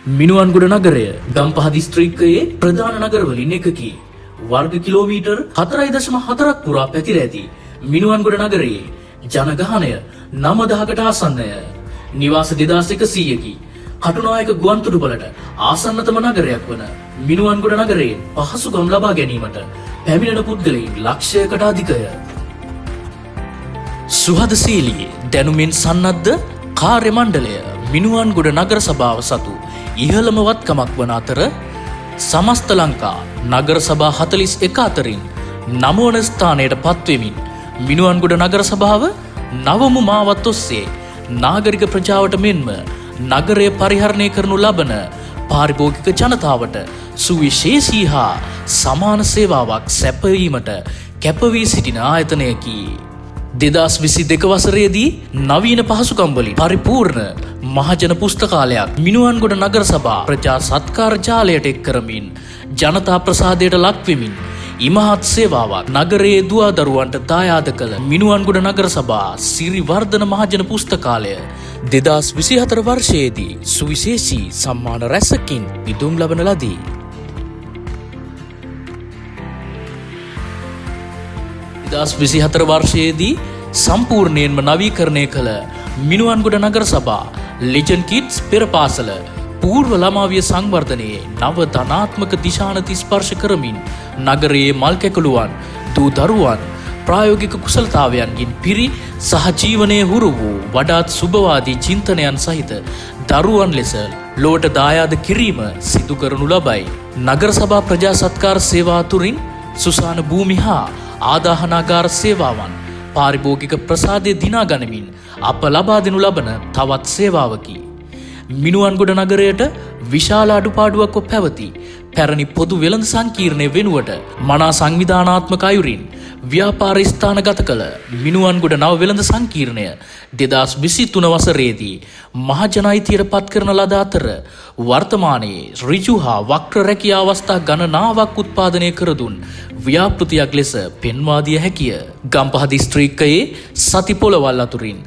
මිනුවන්ගොඩ නගරය ගම්පහ දිස්ත්‍රික්කයේ ප්‍රධාන නගරවලින් එකකි. වර්ග කිලෝමීටර් 4.4ක් පුරා පැතිර ඇති මිනුවන්ගොඩ නගරයේ ජනගහනය 9000කට ආසන්නය. නිවාස 2100කි. කටුනායක ගුවන්තොටුපළට ආසන්නතම නගරයක් වන මිනුවන්ගොඩ නගරයෙන් පහසුකම් ලබා ගැනීමට පැමිණෙන පුද්ගලයන් ලක්ෂයකට අධිකය. සුහදශීලී දැනුමින් සන්නද්ධ කාර්ය මණ්ඩලය මිනුවන්ගොඩ නගර සභාව සතු ඉහළම වත්කමක් වන අතර සමස්ත ලංකා නගර සභා 41 අතරින් 9 වන ස්ථානයට පත්වෙමින් මිනුවන්ගොඩ නගර සභාව නවම මාවත් ඔස්සේ නාගරික ප්‍රජාවට මෙන්ම නගරය පරිහරණය කරනු ලබන පාරිභෝගික ජනතාවට සුවිශේෂී හා සමාන සේවාවක් සැපයීමට කැපවී සිටින ආයතනයකි. 2022 වසරේදී නවීන පහසුකම් වලින් පරිපූර්ණ මහජන පුස්තකාලයක් මිනුවන්ගොඩ නගර සභා ප්‍රජා සත්කාර ජාලයට එක් කරමින් ජනතා ප්‍රසාදයට ලක්වෙමින් ඉමහත් සේවාවක් නගරයේ දුවදරුවන්ට දායාද කළ මිනුවන්ගොඩ නගර සභා සිරිවර්ධන මහජන පුස්තකාලය 2024 වර්ෂයේදී සුවිශේෂී සම්මාන රැසකින් පිදුම් ලබන ලදී. 2024 වර්ෂයේදී සම්පූර්ණයෙන්ම නවීකරණය කළ මිනුවන්ගොඩ නගර සභා ලෙජන්ඩ් කිඩ්ස් පෙර පාසල පූර්ව ළමාවිය සංවර්ධනයේ නව ධනාත්මක දිශානති ස්පර්ශ කරමින් නගරයේ මල් කැකුළුවන් දූ දරුවන් ප්‍රායෝගික කුසලතාවයන්ගින් පිරි සහජීවනයේ හුරු වූ වඩාත් සුභවාදී චින්තනයන් සහිත දරුවන් ලෙස ලොවට දායාද කිරීම සිදු කරනු ලබයි. නගර සභා ප්‍රජා සත්කාර සේවා තුරින් සුසාන භූමි හා ආදාහනාගාර සේවාවන් පාරිභෝගික ප්‍රසාදය දිනා ගනිමින් අප ලබා දෙනු ලබන තවත් සේවාවකි. මිනුවන්ගොඩ නගරයට විශාල අඩුපාඩුවක් පැවති පැරණි පොදු වෙළඳ සංකීර්ණය වෙනුවට මනා සංවිධානාත්මක අයුරින් ව්‍යාපාර ස්ථානගත කළ මිනුවන්ගොඩ නව වෙළඳ සංකීර්ණය 2023 වසරේදී මහජනයිතියට පත් කරන ලද අතර වර්තමානයේ ඍජු හා වක්‍ර රැකියා අවස්ථා ගණනාවක් උත්පාදනය කර දුන් ව්‍යාපෘතියක් ලෙස පෙන්වා දිය හැකිය. ගම්පහ දිස්ත්‍රික්කයේ සති පොළවල් අතුරින්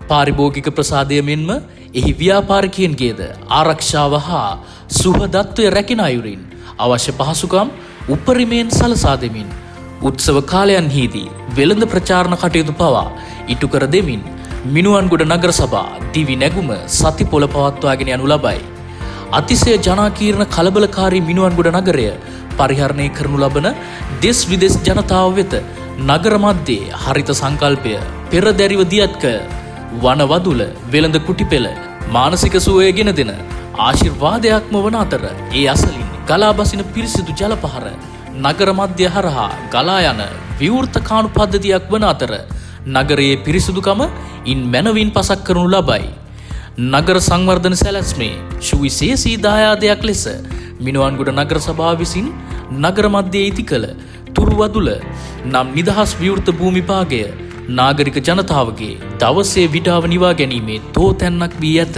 පාරිභෝගික ප්‍රසාදය මෙන්ම එහි ව්‍යාපාරිකයන්ගේද ආරක්ෂාව හා සුහදත්වය රැකෙන අයුරින් අවශ්‍ය පහසුකම් උපරිමයෙන් සලසා දෙමින් උත්සව කාලයන්හිදී වෙළඳ ප්‍රචාරණ කටයුතු පවා ඉටු කර දෙමින් මිනුවන්ගොඩ නගර සභා දිවි නැගුම සති පොළ පවත්වාගෙන යනු ලබයි. අතිශය ජනාකීර්ණ කලබලකාරී මිනුවන්ගොඩ නගරය පරිහරණය කරනු ලබන දෙස් විදෙස් ජනතාව වෙත නගර මැද්දේ හරිත සංකල්පය පෙරදැරිව දියත් කර වනවදුල වෙළඳ කුටිපෙළ මානසික සුවය ගෙන දෙන ආශිර්වාදයක්ම වන අතර ඒ අසලින් ගලා බසින පිරිසිදු ජල පහර නගර මැද්‍ය හරහා ගලා යන විවෘත කාණු පද්ධතියක් වන අතර නගරයේ පිරිසිදුකම ඉන් මැනවින් පසක් කරනු ලබයි. නගර සංවර්ධන සැලැස්මේ සුවිශේෂී දායාදයක් ලෙස මිනුවන්ගොඩ නගර සභාව විසින් නගර මැද්දේ ඉදි කළ තුරුවදුල නම් නිදහස් විවෘත භූමි භාගය නාගරික ජනතාවගේ දවසේ විඩාව නිවා ගැනීමේ තෝතැන්නක් වී ඇත.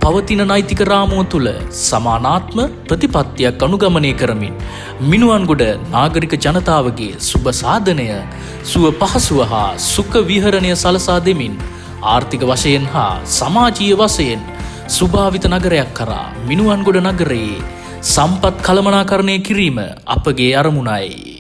පවතින නෛතික රාමුව තුළ සමානාත්ම ප්‍රතිපත්තියක් අනුගමනය කරමින් මිනුවන්ගොඩ නාගරික ජනතාවගේ සුබ සාධනය සුව පහසුව හා සුඛ විහරණය සලසා දෙමින් ආර්ථික වශයෙන් හා සමාජීය වශයෙන් සුභාවිත නගරයක් කරා මිනුවන්ගොඩ නගරයේ සම්පත් කළමනාකරණය කිරීම අපගේ අරමුණයි.